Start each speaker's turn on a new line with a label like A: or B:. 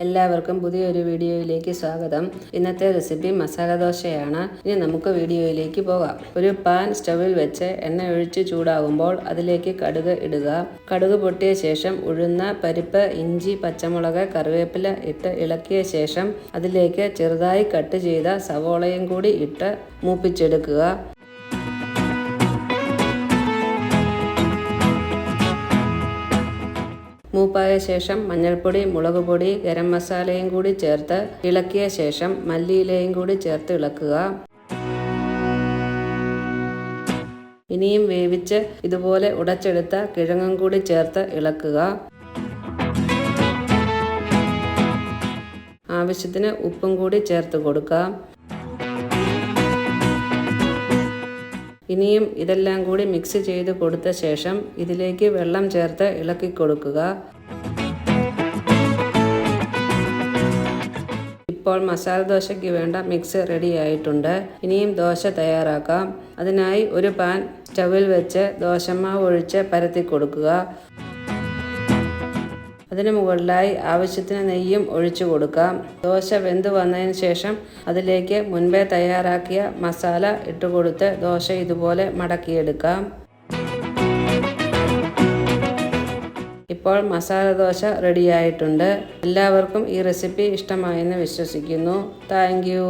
A: എല്ലാവർക്കും പുതിയൊരു വീഡിയോയിലേക്ക് സ്വാഗതം. ഇന്നത്തെ റെസിപ്പി മസാല ദോശയാണ്. ഇനി നമുക്ക് വീഡിയോയിലേക്ക് പോകാം. ഒരു പാൻ സ്റ്റവിൽ വെച്ച് എണ്ണ ഒഴിച്ച് ചൂടാകുമ്പോൾ അതിലേക്ക് കടുക് ഇടുക. കടുക് പൊട്ടിയ ശേഷം ഉഴുന്ന, പരിപ്പ്, ഇഞ്ചി, പച്ചമുളക്, കറിവേപ്പില ഇട്ട് ഇളക്കിയ ശേഷം അതിലേക്ക് ചെറുതായി കട്ട് ചെയ്ത സവോളയും കൂടി ഇട്ട് മൂപ്പിച്ചെടുക്കുക. മൂപ്പായ ശേഷം മഞ്ഞൾപ്പൊടി, മുളക് പൊടി, ഗരം മസാലയും കൂടി ചേർത്ത് ഇളക്കിയ ശേഷം മല്ലിയിലയും കൂടി ചേർത്ത് ഇളക്കുക. ഇനിയും വേവിച്ച് ഇതുപോലെ ഉടച്ചെടുത്ത കിഴങ്ങും കൂടി ചേർത്ത് ഇളക്കുക. ആവശ്യത്തിന് ഉപ്പും കൂടി ചേർത്ത് കൊടുക്കുക. ഇനിയും ഇതെല്ലാം കൂടി മിക്സ് ചെയ്ത് കൊടുത്ത ശേഷം ഇതിലേക്ക് വെള്ളം ചേർത്ത് ഇളക്കി കൊടുക്കുക. ഇപ്പോൾ മസാല ദോശയ്ക്ക് വേണ്ട മിക്സ് റെഡി ആയിട്ടുണ്ട്. ഇനിയും ദോശ തയ്യാറാക്കാം. അതിനായി ഒരു പാൻ സ്റ്റവിൽ വെച്ച് ദോശമാവ് ഒഴിച്ച് പരത്തി കൊടുക്കുക. അതിന് മുകളിലായി ആവശ്യത്തിന് നെയ്യും ഒഴിച്ചു കൊടുക്കാം. ദോശ വെന്ത് വന്നതിന് ശേഷം അതിലേക്ക് മുൻപേ തയ്യാറാക്കിയ മസാല ഇട്ടുകൊടുത്ത് ദോശ ഇതുപോലെ മടക്കിയെടുക്കാം. ഇപ്പോൾ മസാല ദോശ റെഡിയായിട്ടുണ്ട്. എല്ലാവർക്കും ഈ റെസിപ്പി ഇഷ്ടമായെന്ന് വിശ്വസിക്കുന്നു. Thank you.